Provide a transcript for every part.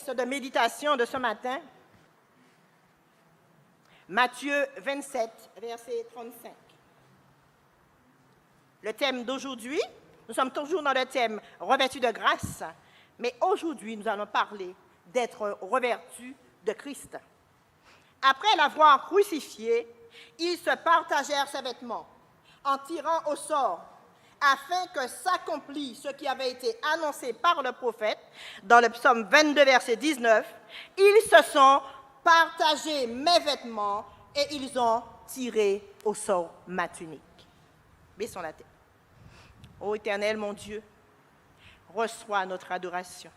texte de méditation de ce matin, Matthieu 27, verset 35. Le thème d'aujourd'hui, nous sommes toujours dans le thème revêtu de grâce, mais aujourd'hui nous allons parler d'être revêtu de Christ. Après l'avoir crucifié, ils se partagèrent ses vêtements en tirant au sort, afin que s'accomplisse ce qui avait été annoncé par le prophète dans le psaume 22, verset 19. Ils se sont partagés mes vêtements et ils ont tiré au sort ma tunique. Baissons la tête. Ô Éternel, mon Dieu, reçois notre adoration.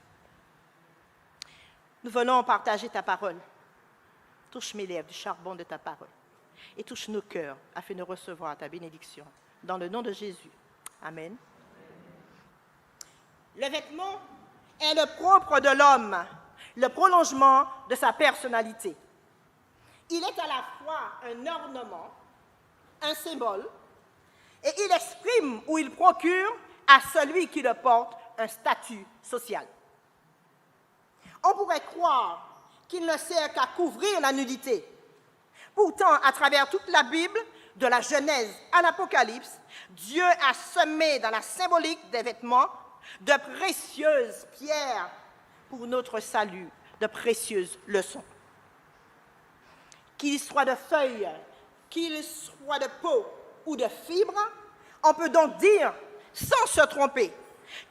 Nous venons partager ta parole. Touche mes lèvres du charbon de ta parole et touche nos cœurs afin de recevoir ta bénédiction. Dans le nom de Jésus. Amen. Le vêtement est le propre de l'homme, le prolongement de sa personnalité. Il est à la fois un ornement, un symbole, et il exprime ou il procure à celui qui le porte un statut social. On pourrait croire qu'il ne sert qu'à couvrir la nudité. Pourtant, à travers toute la Bible, de la Genèse à l'Apocalypse, Dieu a semé dans la symbolique des vêtements de précieuses pierres pour notre salut, de précieuses leçons. Qu'il soit de feuilles, qu'il soit de peau ou de fibres, on peut donc dire, sans se tromper,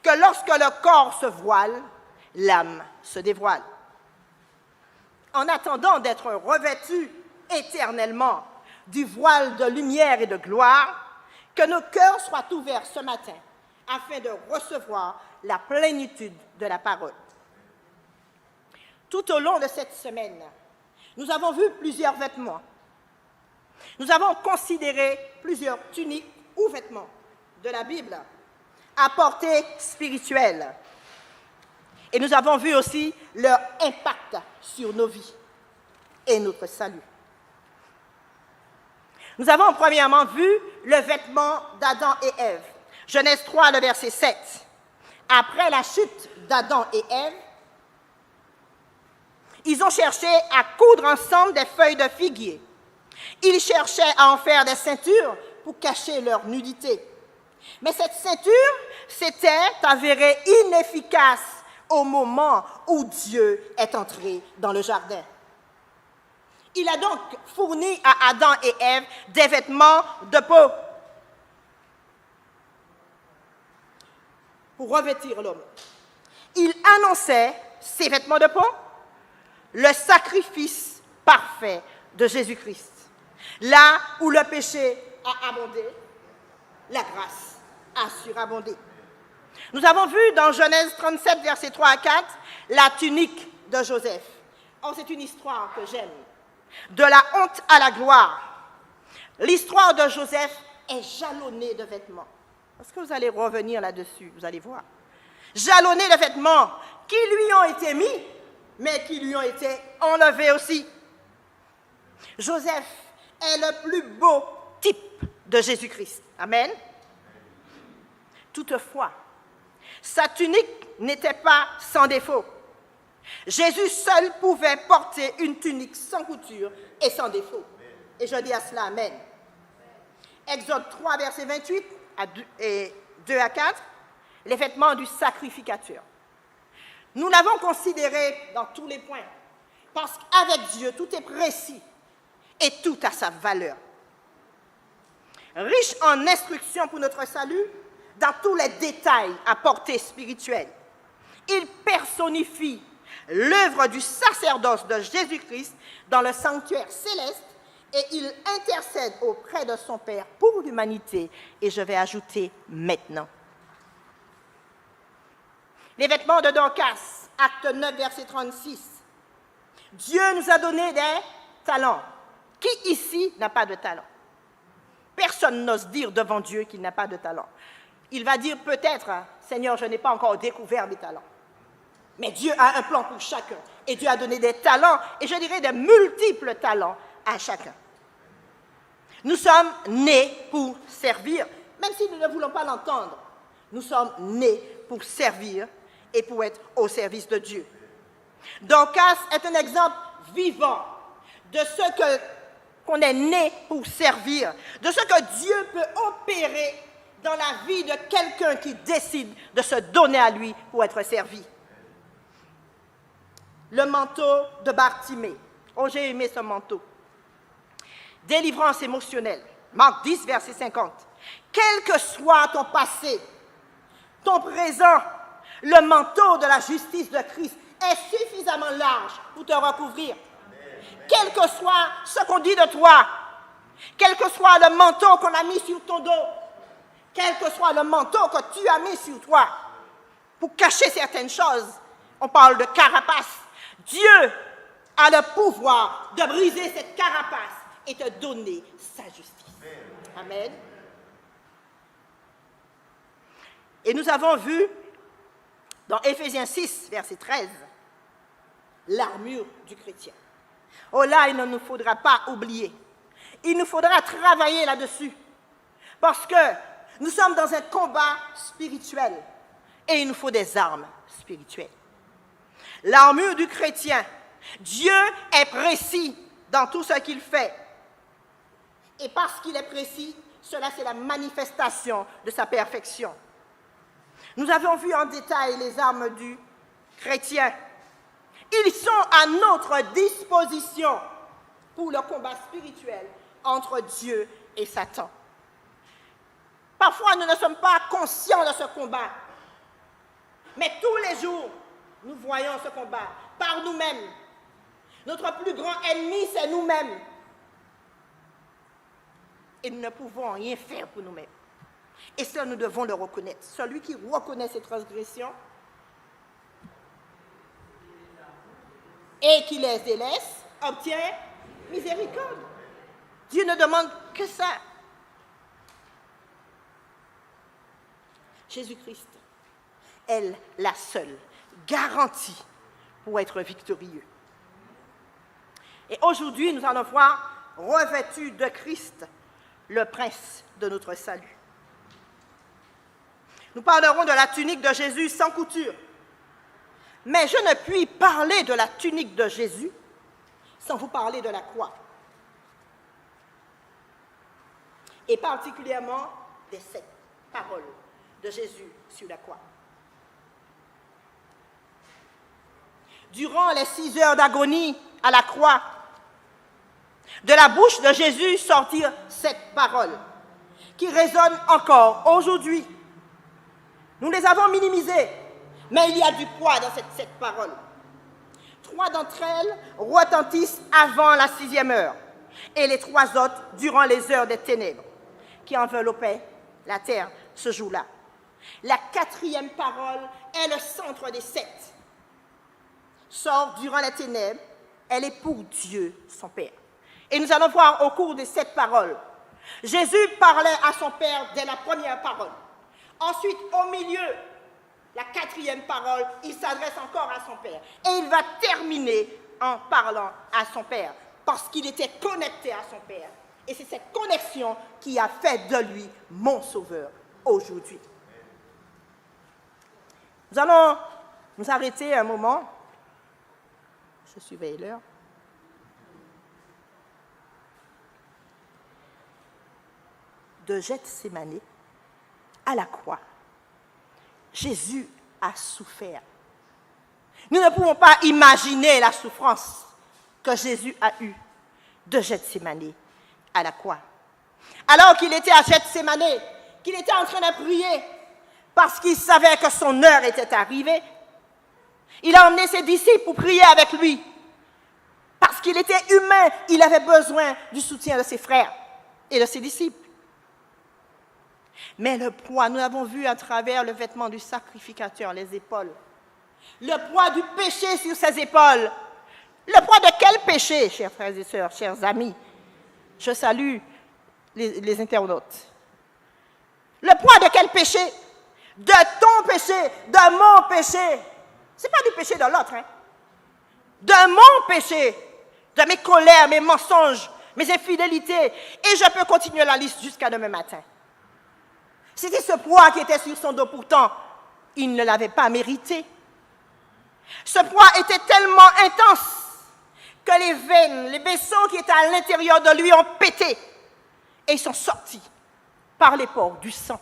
que lorsque le corps se voile, l'âme se dévoile. En attendant d'être revêtus éternellement du voile de lumière et de gloire, que nos cœurs soient ouverts ce matin afin de recevoir la plénitude de la parole. Tout au long de cette semaine, nous avons vu plusieurs vêtements. Nous avons considéré plusieurs tuniques ou vêtements de la Bible à portée spirituelle. Et nous avons vu aussi leur impact sur nos vies et notre salut. Nous avons premièrement vu le vêtement d'Adam et Ève. Genèse 3, le verset 7. Après la chute d'Adam et Ève, ils ont cherché à coudre ensemble des feuilles de figuier. Ils cherchaient à en faire des ceintures pour cacher leur nudité. Mais cette ceinture s'était avérée inefficace au moment où Dieu est entré dans le jardin. Il a donc fourni à Adam et Ève des vêtements de peau pour revêtir l'homme. Il annonçait, ces vêtements de peau, le sacrifice parfait de Jésus-Christ. Là où le péché a abondé, la grâce a surabondé. Nous avons vu dans Genèse 37, versets 3 à 4, la tunique de Joseph. Oh, c'est une histoire que j'aime. De la honte à la gloire. L'histoire de Joseph est jalonnée de vêtements. Est-ce que vous allez revenir là-dessus? Vous allez voir. Jalonnée de vêtements qui lui ont été mis, mais qui lui ont été enlevés aussi. Joseph est le plus beau type de Jésus-Christ. Amen. Toutefois, sa tunique n'était pas sans défaut. Jésus seul pouvait porter une tunique sans couture et sans défaut. Et je dis à cela, Amen. Exode 3, verset 28 et 2 à 4, les vêtements du sacrificateur. Nous l'avons considéré dans tous les points, parce qu'avec Dieu, tout est précis et tout a sa valeur. Riche en instructions pour notre salut, dans tous les détails à portée spirituelle, il personnifie l'œuvre du sacerdoce de Jésus-Christ dans le sanctuaire céleste et il intercède auprès de son Père pour l'humanité. Et je vais ajouter maintenant. Les vêtements de Dorcas, acte 9, verset 36. Dieu nous a donné des talents. Qui ici n'a pas de talent? Personne n'ose dire devant Dieu qu'il n'a pas de talent. Il va dire peut-être, Seigneur, je n'ai pas encore découvert mes talents. Mais Dieu a un plan pour chacun. Et Dieu a donné des talents, et je dirais des multiples talents à chacun. Nous sommes nés pour servir, même si nous ne voulons pas l'entendre. Nous sommes nés pour servir et pour être au service de Dieu. Dorcas est un exemple vivant de ce qu'on est né pour servir, de ce que Dieu peut opérer dans la vie de quelqu'un qui décide de se donner à lui pour être servi. Le manteau de Bartimée. Oh, j'ai aimé ce manteau. Délivrance émotionnelle. Marc 10, verset 50. Quel que soit ton passé, ton présent, le manteau de la justice de Christ est suffisamment large pour te recouvrir. Quel que soit ce qu'on dit de toi, quel que soit le manteau qu'on a mis sur ton dos, quel que soit le manteau que tu as mis sur toi, pour cacher certaines choses, on parle de carapace. Dieu a le pouvoir de briser cette carapace et te donner sa justice. Amen. Et nous avons vu dans Éphésiens 6, verset 13, l'armure du chrétien. Oh là, il ne nous faudra pas oublier. Il nous faudra travailler là-dessus. Parce que nous sommes dans un combat spirituel et il nous faut des armes spirituelles. L'armure du chrétien, Dieu est précis dans tout ce qu'il fait. Et parce qu'il est précis, cela c'est la manifestation de sa perfection. Nous avons vu en détail les armes du chrétien. Ils sont à notre disposition pour le combat spirituel entre Dieu et Satan. Parfois, nous ne sommes pas conscients de ce combat. Mais tous les jours, nous voyons ce combat par nous-mêmes. Notre plus grand ennemi, c'est nous-mêmes. Et nous ne pouvons rien faire pour nous-mêmes. Et cela, nous devons le reconnaître. Celui qui reconnaît ses transgressions et qui les délaisse, obtient miséricorde. Dieu ne demande que ça. Jésus-Christ est la seule garantie pour être victorieux. Et aujourd'hui, nous allons voir, revêtu de Christ, le prince de notre salut. Nous parlerons de la tunique de Jésus sans couture. Mais je ne puis parler de la tunique de Jésus sans vous parler de la croix. Et particulièrement des 7 paroles de Jésus sur la croix. Durant les 6 heures d'agonie à la croix, de la bouche de Jésus sortirent 7 paroles qui résonnent encore aujourd'hui. Nous les avons minimisées, mais il y a du poids dans ces 7 paroles. 3 d'entre elles retentissent avant la 6e heure, et les 3 autres durant les heures des ténèbres qui enveloppaient la terre ce jour-là. La 4e parole est le centre des 7. Sort durant les ténèbres, elle est pour Dieu, son Père. Et nous allons voir au cours des 7 paroles. Jésus parlait à son Père dès la première parole. Ensuite, au milieu, la 4e parole, il s'adresse encore à son Père. Et il va terminer en parlant à son Père, parce qu'il était connecté à son Père. Et c'est cette connexion qui a fait de lui mon sauveur aujourd'hui. Nous allons nous arrêter un moment. Je surveille l'heure. De Gethsémani à la croix, Jésus a souffert. Nous ne pouvons pas imaginer la souffrance que Jésus a eue de Gethsémani à la croix. Alors qu'il était à Gethsémani, qu'il était en train de prier, parce qu'il savait que son heure était arrivée, il a emmené ses disciples pour prier avec lui. Parce qu'il était humain, il avait besoin du soutien de ses frères et de ses disciples. Mais le poids, nous l'avons vu à travers le vêtement du sacrificateur, les épaules. Le poids du péché sur ses épaules. Le poids de quel péché, chers frères et sœurs, chers amis? Je salue les internautes. Le poids de quel péché? De ton péché, de mon péché. Ce n'est pas du péché de l'autre. Hein? De mon péché, de mes colères, mes mensonges, mes infidélités. Et je peux continuer la liste jusqu'à demain matin. C'était ce poids qui était sur son dos. Pourtant, il ne l'avait pas mérité. Ce poids était tellement intense que les veines, les vaisseaux qui étaient à l'intérieur de lui ont pété et ils sont sortis par les pores du sang.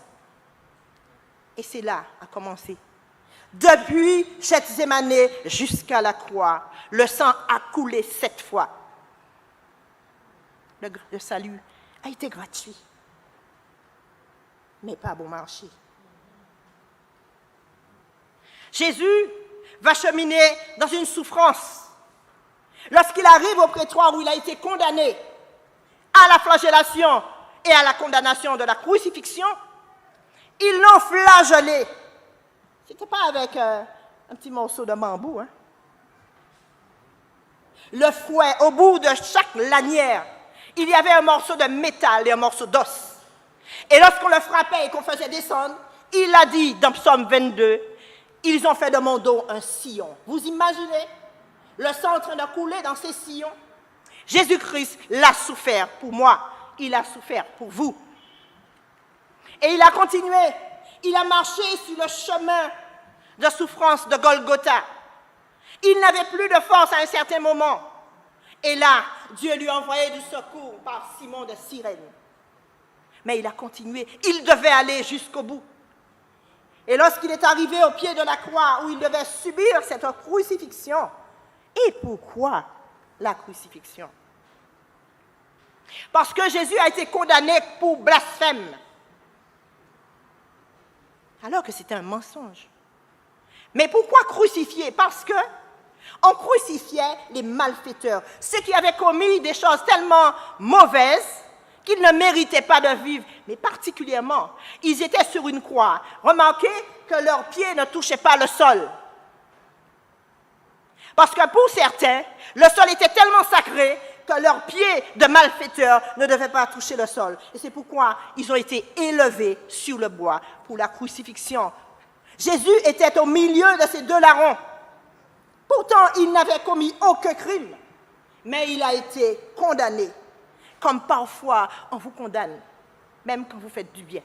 Et c'est là a commencé. Depuis Gethsémane jusqu'à la croix, le sang a coulé 7 fois. Le salut a été gratuit, mais pas bon marché. Jésus va cheminer dans une souffrance. Lorsqu'il arrive au prétoire où il a été condamné à la flagellation et à la condamnation de la crucifixion, ils l'ont flagellé. Ce n'était pas avec un petit morceau de bambou. Hein? Le fouet, au bout de chaque lanière, il y avait un morceau de métal et un morceau d'os. Et lorsqu'on le frappait et qu'on faisait descendre, il a dit dans Psaume 22, « Ils ont fait de mon dos un sillon. » Vous imaginez le sang en train de couler dans ces sillons? Jésus-Christ l'a souffert pour moi. Il a souffert pour vous. Et il a continué. Il a marché sur le chemin de souffrance de Golgotha. Il n'avait plus de force à un certain moment. Et là, Dieu lui a envoyé du secours par Simon de Cyrène. Mais il a continué. Il devait aller jusqu'au bout. Et lorsqu'il est arrivé au pied de la croix où il devait subir cette crucifixion, et pourquoi la crucifixion? Parce que Jésus a été condamné pour blasphème. Alors que c'était un mensonge. Mais pourquoi crucifier? Parce que on crucifiait les malfaiteurs, ceux qui avaient commis des choses tellement mauvaises qu'ils ne méritaient pas de vivre, mais particulièrement, ils étaient sur une croix. Remarquez que leurs pieds ne touchaient pas le sol. Parce que pour certains, le sol était tellement sacré que leurs pieds de malfaiteurs ne devaient pas toucher le sol. Et c'est pourquoi ils ont été élevés sur le bois pour la crucifixion. Jésus était au milieu de ces deux larrons. Pourtant, il n'avait commis aucun crime, mais il a été condamné, comme parfois on vous condamne, même quand vous faites du bien.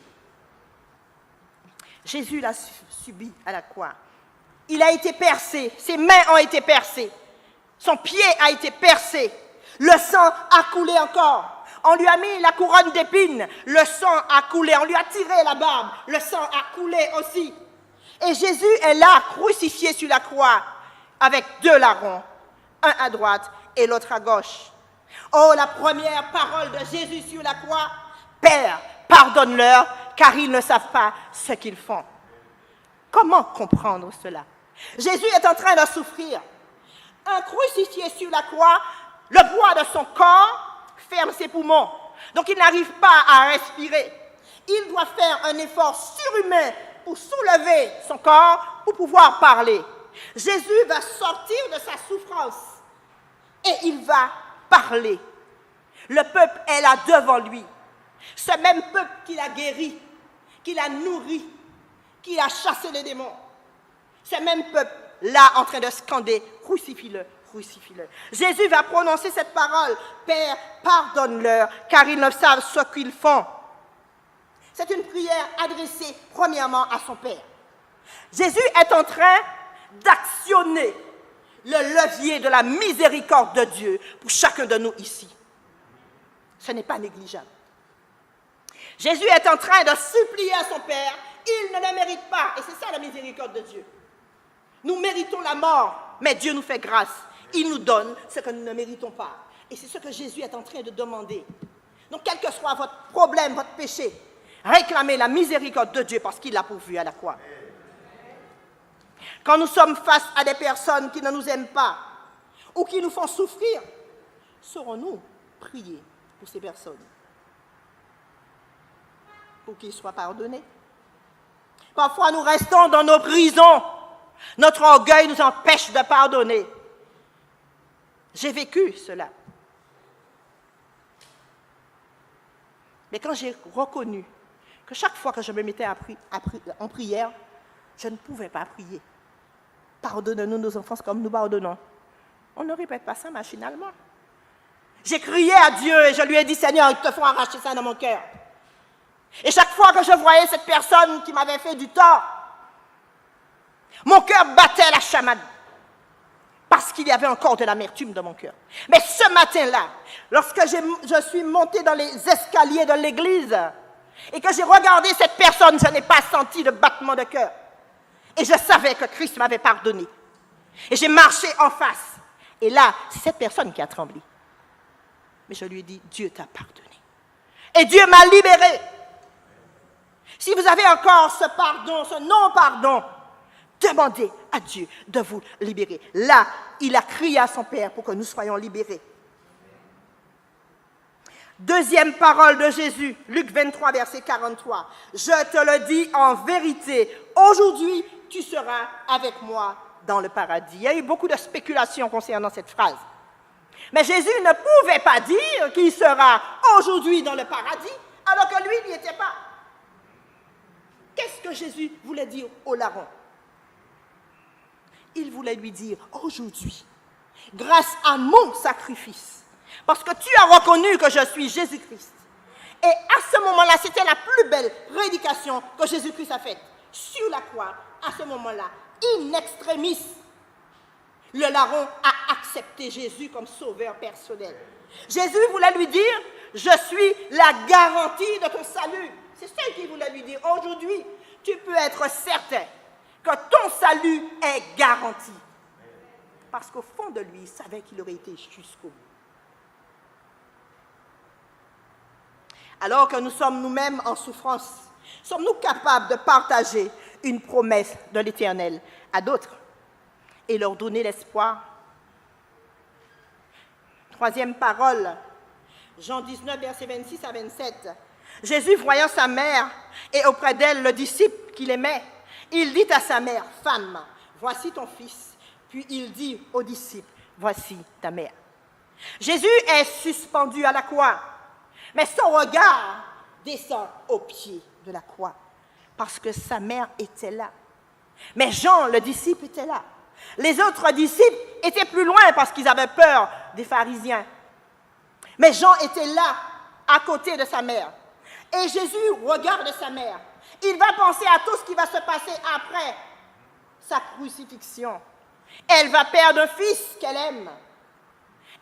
Jésus l'a subi à la croix. Il a été percé, ses mains ont été percées, son pied a été percé, le sang a coulé encore. On lui a mis la couronne d'épines, le sang a coulé, on lui a tiré la barbe, le sang a coulé aussi. Et Jésus est là, crucifié sur la croix, avec deux larrons, un à droite et l'autre à gauche. Oh, la première parole de Jésus sur la croix, « Père, pardonne-leur, car ils ne savent pas ce qu'ils font. » Comment comprendre cela? Jésus est en train de souffrir. Un crucifié sur la croix, le poids de son corps ferme ses poumons. Donc il n'arrive pas à respirer. Il doit faire un effort surhumain pour soulever son corps pour pouvoir parler. Jésus va sortir de sa souffrance et il va parler. Le peuple est là devant lui. Ce même peuple qu'il a guéri, qu'il a nourri, qu'il a chassé les démons. Ce même peuple là en train de scander « Crucifie-le, crucifie-le ». Jésus va prononcer cette parole « Père, pardonne-leur, car ils ne savent ce qu'ils font ». C'est une prière adressée premièrement à son Père. Jésus est en train d'actionner le levier de la miséricorde de Dieu pour chacun de nous ici. Ce n'est pas négligeable. Jésus est en train de supplier à son Père, il ne le mérite pas, et c'est ça la miséricorde de Dieu. Nous méritons la mort, mais Dieu nous fait grâce. Il nous donne ce que nous ne méritons pas. Et c'est ce que Jésus est en train de demander. Donc, quel que soit votre problème, votre péché, réclamez la miséricorde de Dieu parce qu'il l'a pourvu à la croix. Quand nous sommes face à des personnes qui ne nous aiment pas ou qui nous font souffrir, saurons-nous prier pour ces personnes pour qu'ils soient pardonnés? Parfois, nous restons dans nos prisons. Notre orgueil nous empêche de pardonner. J'ai vécu cela. Mais quand j'ai reconnu que chaque fois que je me mettais en prière, je ne pouvais pas prier. Pardonne-nous nos offenses comme nous pardonnons. On ne répète pas ça machinalement. J'ai crié à Dieu et je lui ai dit, Seigneur, il te faut arracher ça dans mon cœur. Et chaque fois que je voyais cette personne qui m'avait fait du tort, mon cœur battait la chamade. qu'il y avait encore de l'amertume dans mon cœur. Mais ce matin-là, lorsque je suis montée dans les escaliers de l'église et que j'ai regardé cette personne, je n'ai pas senti de battement de cœur. Et je savais que Christ m'avait pardonné. Et j'ai marché en face. Et là, c'est cette personne qui a tremblé. Mais je lui ai dit, Dieu t'a pardonné. Et Dieu m'a libéré. Si vous avez encore ce pardon, ce non-pardon, demandez à Dieu de vous libérer. Là, il a crié à son Père pour que nous soyons libérés. Deuxième parole de Jésus, Luc 23, verset 43. Je te le dis en vérité, aujourd'hui, tu seras avec moi dans le paradis. Il y a eu beaucoup de spéculations concernant cette phrase. Mais Jésus ne pouvait pas dire qu'il sera aujourd'hui dans le paradis, alors que lui n'y était pas. Qu'est-ce que Jésus voulait dire au larron? Il voulait lui dire, aujourd'hui, grâce à mon sacrifice, parce que tu as reconnu que je suis Jésus-Christ. Et à ce moment-là, c'était la plus belle prédication que Jésus-Christ a faite. Sur la croix, à ce moment-là, in extremis, le larron a accepté Jésus comme sauveur personnel. Jésus voulait lui dire, je suis la garantie de ton salut. C'est ça qu'il voulait lui dire. Aujourd'hui, tu peux être certain que ton salut est garanti. Parce qu'au fond de lui, il savait qu'il aurait été jusqu'au bout. Alors que nous sommes nous-mêmes en souffrance, sommes-nous capables de partager une promesse de l'Éternel à d'autres et leur donner l'espoir? Troisième parole, Jean 19, versets 26 à 27. Jésus, voyant sa mère et auprès d'elle le disciple qu'il aimait, il dit à sa mère, « Femme, voici ton fils. » Puis il dit au disciple, « Voici ta mère. » Jésus est suspendu à la croix, mais son regard descend au pied de la croix, parce que sa mère était là. Mais Jean, le disciple, était là. Les autres disciples étaient plus loin parce qu'ils avaient peur des pharisiens. Mais Jean était là, à côté de sa mère. Et Jésus regarde sa mère. Il va penser à tout ce qui va se passer après sa crucifixion. Elle va perdre un fils qu'elle aime.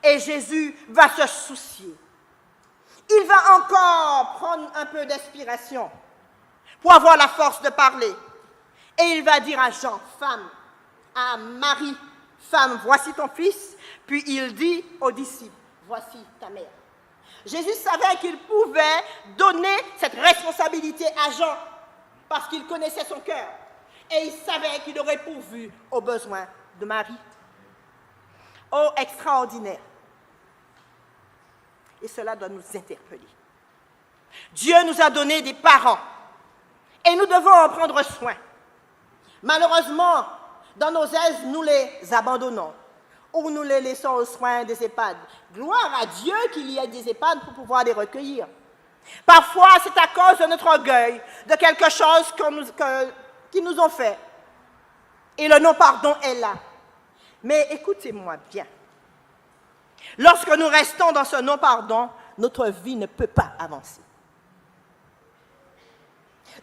Et Jésus va se soucier. Il va encore prendre un peu d'inspiration pour avoir la force de parler. Et il va dire à Jean, femme, à Marie, femme, voici ton fils. Puis il dit aux disciples, voici ta mère. Jésus savait qu'il pouvait donner cette responsabilité à Jean parce qu'il connaissait son cœur. Et il savait qu'il aurait pourvu aux besoins de Marie. Oh, extraordinaire! Et cela doit nous interpeller. Dieu nous a donné des parents et nous devons en prendre soin. Malheureusement, dans nos aises, nous les abandonnons ou nous les laissons aux soins des EHPAD. Gloire à Dieu qu'il y ait des EHPAD pour pouvoir les recueillir. Parfois, c'est à cause de notre orgueil, de quelque chose qu'ils nous ont fait. Et le non-pardon est là. Mais écoutez-moi bien. Lorsque nous restons dans ce non-pardon, notre vie ne peut pas avancer.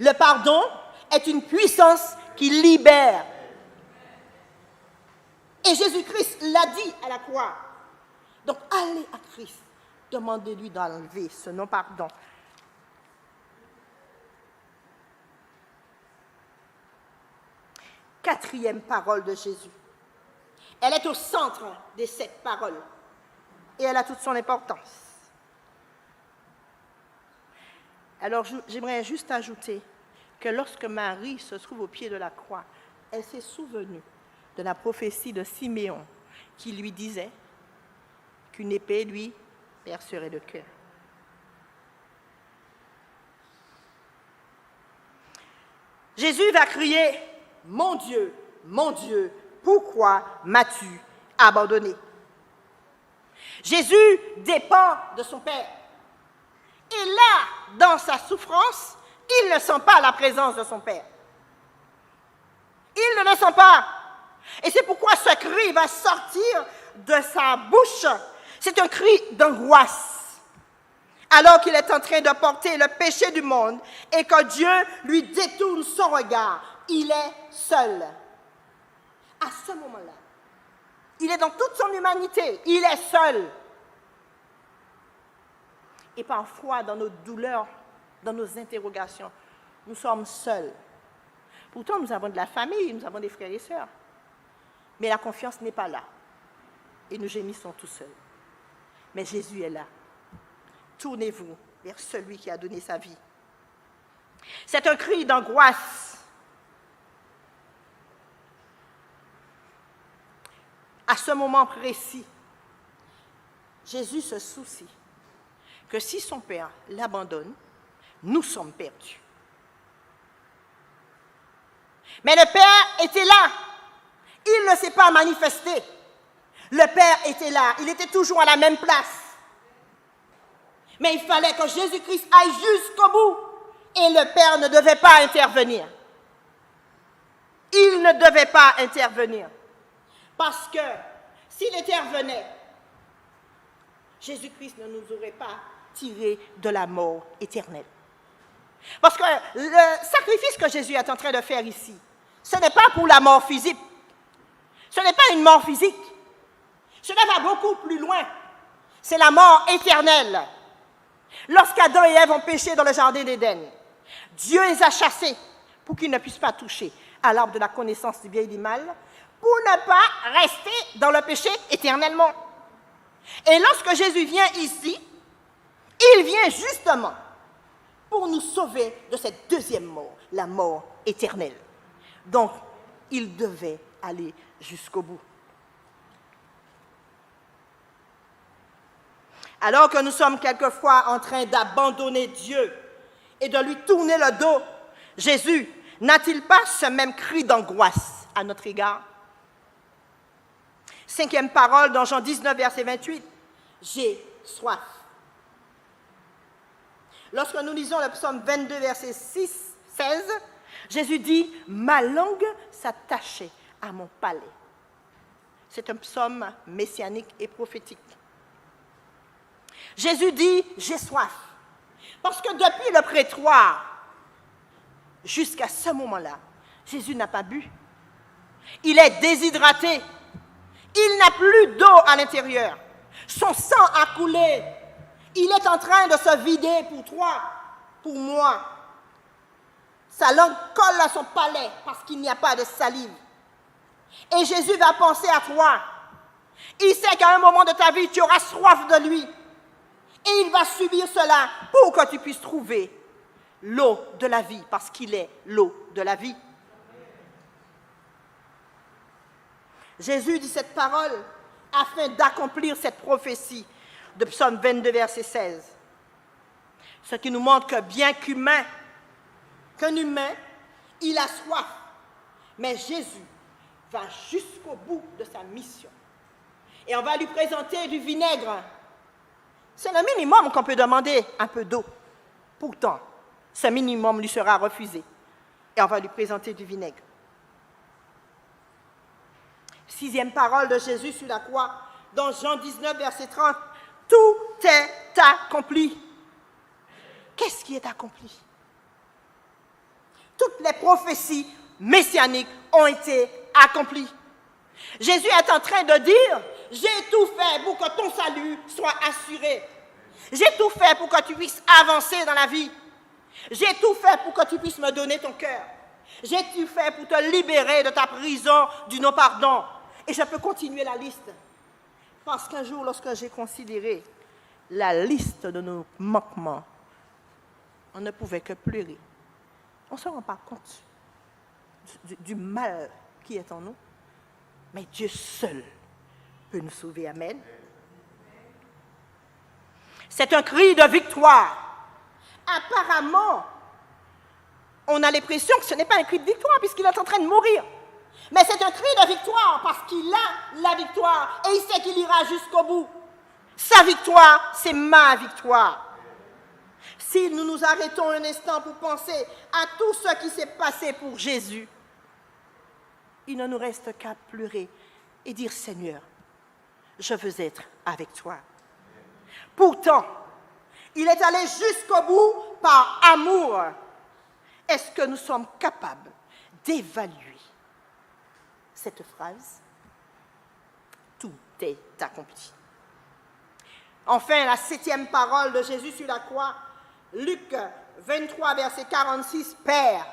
Le pardon est une puissance qui libère. Et Jésus-Christ l'a dit à la croix. Donc, allez à Christ, demandez-lui d'enlever ce non-pardon. Quatrième parole de Jésus. Elle est au centre des 7 paroles. Et elle a toute son importance. Alors, j'aimerais juste ajouter que lorsque Marie se trouve au pied de la croix, elle s'est souvenue de la prophétie de Siméon qui lui disait qu'une épée lui percerait le cœur. Jésus va crier « Mon Dieu, pourquoi m'as-tu abandonné ?» Jésus dépend de son Père. Et là, dans sa souffrance, il ne sent pas la présence de son Père. Il ne le sent pas. Et c'est pourquoi ce cri va sortir de sa bouche. C'est un cri d'angoisse. Alors qu'il est en train de porter le péché du monde et que Dieu lui détourne son regard, il est seul. À ce moment-là, Il est dans toute son humanité. Il est seul. Et parfois, dans nos douleurs, dans nos interrogations, nous sommes seuls. Pourtant, nous avons de la famille, nous avons des frères et sœurs. Mais la confiance n'est pas là. Et nous gémissons tout seuls. Mais Jésus est là. Tournez-vous vers celui qui a donné sa vie. C'est un cri d'angoisse. À ce moment précis, Jésus se soucie que si son Père l'abandonne, nous sommes perdus. Mais le Père était là. Il ne s'est pas manifesté. Le Père était là. Il était toujours à la même place. Mais il fallait que Jésus-Christ aille jusqu'au bout. Et le Père ne devait pas intervenir. Il ne devait pas intervenir. Parce que s'il intervenait, Jésus-Christ ne nous aurait pas tirés de la mort éternelle. Parce que le sacrifice que Jésus est en train de faire ici, ce n'est pas pour la mort physique. Ce n'est pas une mort physique. Cela va beaucoup plus loin. C'est la mort éternelle. Lorsqu'Adam et Ève ont péché dans le jardin d'Éden, Dieu les a chassés pour qu'ils ne puissent pas toucher à l'arbre de la connaissance du bien et du mal, pour ne pas rester dans le péché éternellement. Et lorsque Jésus vient ici, il vient justement pour nous sauver de cette deuxième mort, la mort éternelle. Donc, il devait aller jusqu'au bout. Alors que nous sommes quelquefois en train d'abandonner Dieu et de lui tourner le dos, Jésus n'a-t-il pas ce même cri d'angoisse à notre égard? 5e parole dans Jean 19, verset 28. J'ai soif. Lorsque nous lisons le psaume 22, verset 16, Jésus dit « Ma langue s'attachait à mon palais ». C'est un psaume messianique et prophétique. Jésus dit « J'ai soif ». Parce que depuis le prétoire, jusqu'à ce moment-là, Jésus n'a pas bu. Il est déshydraté. Il n'a plus d'eau à l'intérieur. Son sang a coulé. Il est en train de se vider pour toi, pour moi. Sa langue colle à son palais parce qu'il n'y a pas de salive. Et Jésus va penser à toi. Il sait qu'à un moment de ta vie, tu auras soif de lui. Et il va subir cela pour que tu puisses trouver l'eau de la vie, parce qu'il est l'eau de la vie. Jésus dit cette parole afin d'accomplir cette prophétie de Psaume 22, verset 16. Ce qui nous montre que bien qu'un humain, il a soif, mais Jésus va jusqu'au bout de sa mission. Et on va lui présenter du vinaigre. C'est le minimum qu'on peut demander, un peu d'eau. Pourtant, ce minimum lui sera refusé. Et on va lui présenter du vinaigre. 6e parole de Jésus sur la croix, dans Jean 19, verset 30. Tout est accompli. Qu'est-ce qui est accompli? Toutes les prophéties messianiques ont été accomplies. Jésus est en train de dire, j'ai tout fait pour que ton salut soit assuré. J'ai tout fait pour que tu puisses avancer dans la vie. J'ai tout fait pour que tu puisses me donner ton cœur. J'ai tout fait pour te libérer de ta prison du non-pardon. Et je peux continuer la liste. Parce qu'un jour, lorsque j'ai considéré la liste de nos manquements, on ne pouvait que pleurer. On ne se rend pas compte du mal qui est en nous. Mais Dieu seul peut nous sauver. Amen. C'est un cri de victoire. Apparemment, on a l'impression que ce n'est pas un cri de victoire puisqu'il est en train de mourir. Mais c'est un cri de victoire parce qu'il a la victoire et il sait qu'il ira jusqu'au bout. Sa victoire, c'est ma victoire. Si nous nous arrêtons un instant pour penser à tout ce qui s'est passé pour Jésus, il ne nous reste qu'à pleurer et dire « Seigneur, je veux être avec toi ». Pourtant, il est allé jusqu'au bout par amour. Est-ce que nous sommes capables d'évaluer cette phrase? était accompli. Enfin, la 7e parole de Jésus sur la croix, Luc 23, verset 46, Père.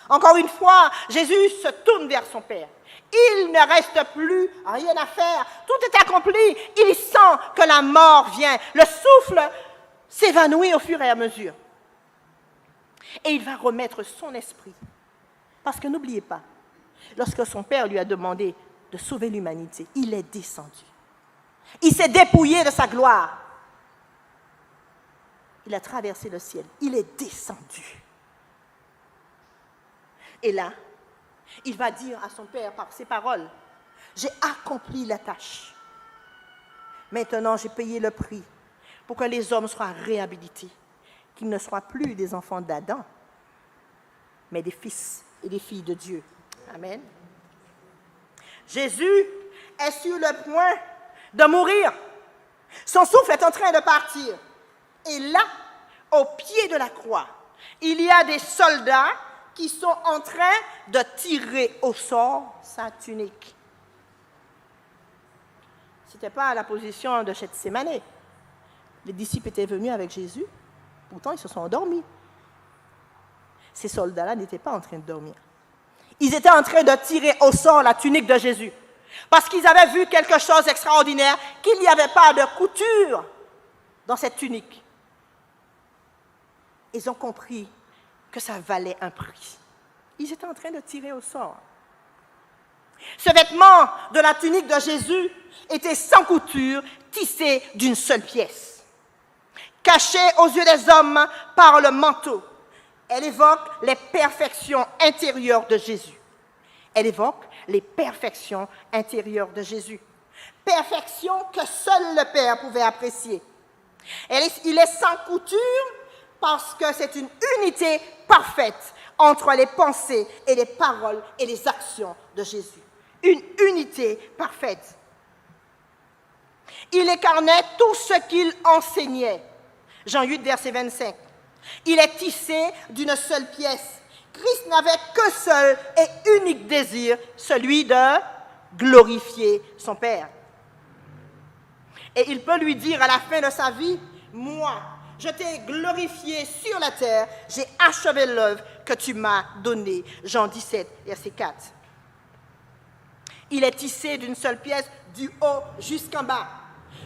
Encore une fois, Jésus se tourne vers son Père. Il ne reste plus rien à faire. Tout est accompli. Il sent que la mort vient. Le souffle s'évanouit au fur et à mesure. Et il va remettre son esprit. Parce que n'oubliez pas, lorsque son Père lui a demandé de sauver l'humanité, il est descendu. Il s'est dépouillé de sa gloire. Il a traversé le ciel. Il est descendu. Et là, il va dire à son Père par ses paroles, « J'ai accompli la tâche. Maintenant, j'ai payé le prix pour que les hommes soient réhabilités, qu'ils ne soient plus des enfants d'Adam, mais des fils et des filles de Dieu. » Amen. Jésus est sur le point de mourir. Son souffle est en train de partir. Et là, au pied de la croix, il y a des soldats qui sont en train de tirer au sort sa tunique. Ce n'était pas à la position de Gethsémane. Les disciples étaient venus avec Jésus, pourtant ils se sont endormis. Ces soldats-là n'étaient pas en train de dormir. Ils étaient en train de tirer au sort la tunique de Jésus, parce qu'ils avaient vu quelque chose d'extraordinaire, qu'il n'y avait pas de couture dans cette tunique. Ils ont compris que ça valait un prix. Ils étaient en train de tirer au sort. Ce vêtement de la tunique de Jésus était sans couture, tissé d'une seule pièce. Caché aux yeux des hommes par le manteau, elle évoque les perfections intérieures de Jésus. Elle évoque les perfections intérieures de Jésus. Perfections que seul le Père pouvait apprécier. Il est sans couture parce que c'est une unité parfaite entre les pensées et les paroles et les actions de Jésus. Une unité parfaite. Il incarnait tout ce qu'il enseignait. Jean 8, verset 25. Il est tissé d'une seule pièce. Christ n'avait que seul et unique désir, celui de glorifier son Père. Et il peut lui dire à la fin de sa vie, « Moi, je t'ai glorifié sur la terre, j'ai achevé l'œuvre que tu m'as donnée. » Jean 17, verset 4. Il est tissé d'une seule pièce, du haut jusqu'en bas.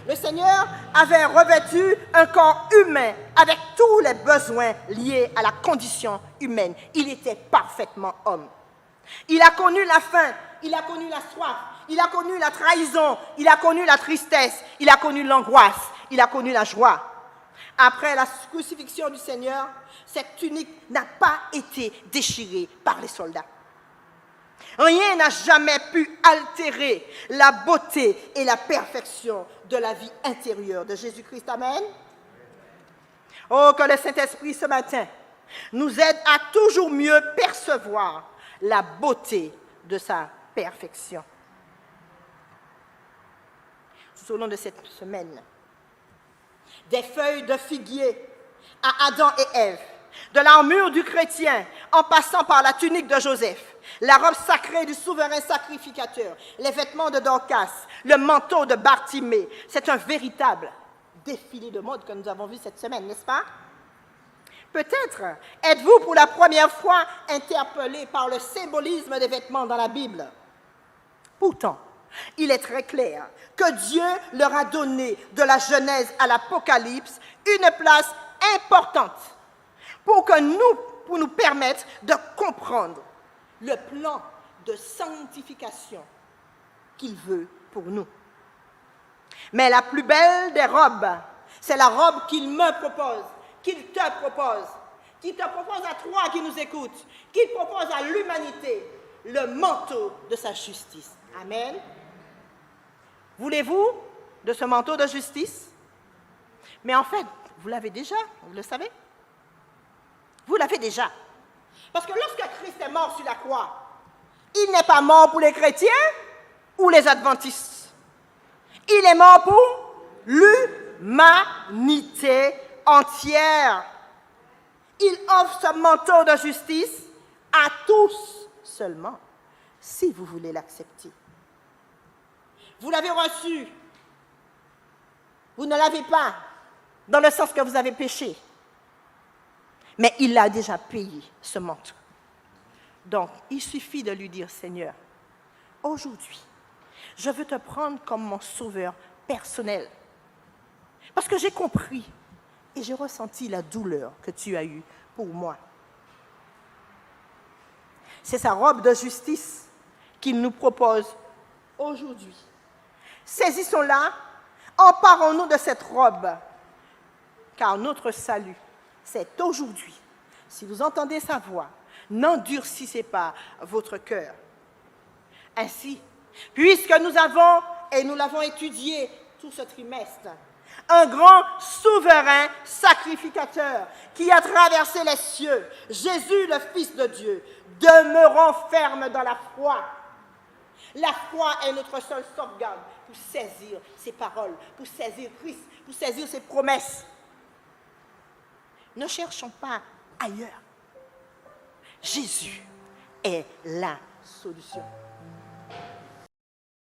Le Seigneur avait revêtu un corps humain avec tous les besoins liés à la condition humaine. Il était parfaitement homme. Il a connu la faim, il a connu la soif, il a connu la trahison, il a connu la tristesse, il a connu l'angoisse, il a connu la joie. Après la crucifixion du Seigneur, cette tunique n'a pas été déchirée par les soldats. Rien n'a jamais pu altérer la beauté et la perfection de la vie intérieure de Jésus-Christ. Amen. Oh, que le Saint-Esprit ce matin nous aide à toujours mieux percevoir la beauté de sa perfection. Tout au long de cette semaine, des feuilles de figuier à Adam et Ève, de l'armure du chrétien en passant par la tunique de Joseph, la robe sacrée du souverain sacrificateur, les vêtements de Dorcas, le manteau de Bartimée. C'est un véritable défilé de mode que nous avons vu cette semaine, n'est-ce pas? Peut-être êtes-vous pour la première fois interpellé par le symbolisme des vêtements dans la Bible. Pourtant, il est très clair que Dieu leur a donné de la Genèse à l'Apocalypse une place importante pour nous permettre de comprendre le plan de sanctification qu'il veut pour nous. Mais la plus belle des robes, c'est la robe qu'il me propose, qu'il te propose à toi qui nous écoutes, qu'il propose à l'humanité, le manteau de sa justice. Amen. Voulez-vous de ce manteau de justice? Mais en fait, vous l'avez déjà, vous le savez. Vous l'avez déjà. Parce que lorsque Christ est mort sur la croix, il n'est pas mort pour les chrétiens ou les adventistes. Il est mort pour l'humanité entière. Il offre ce manteau de justice à tous seulement, si vous voulez l'accepter. Vous l'avez reçu Vous ne l'avez pas dans le sens que vous avez péché. Mais il a déjà payé, ce manteau. Donc, il suffit de lui dire, Seigneur, aujourd'hui, je veux te prendre comme mon sauveur personnel. Parce que j'ai compris et j'ai ressenti la douleur que tu as eue pour moi. C'est sa robe de justice qu'il nous propose aujourd'hui. Saisissons-la, emparons-nous de cette robe, car notre salut, c'est aujourd'hui. Si vous entendez sa voix, n'endurcissez pas votre cœur. Ainsi, puisque nous avons, et nous l'avons étudié tout ce trimestre, un grand souverain sacrificateur qui a traversé les cieux, Jésus le Fils de Dieu, demeurons fermes dans la foi. La foi est notre seule sauvegarde pour saisir ses paroles, pour saisir Christ, pour saisir ses promesses. Ne cherchons pas ailleurs. Jésus est la solution.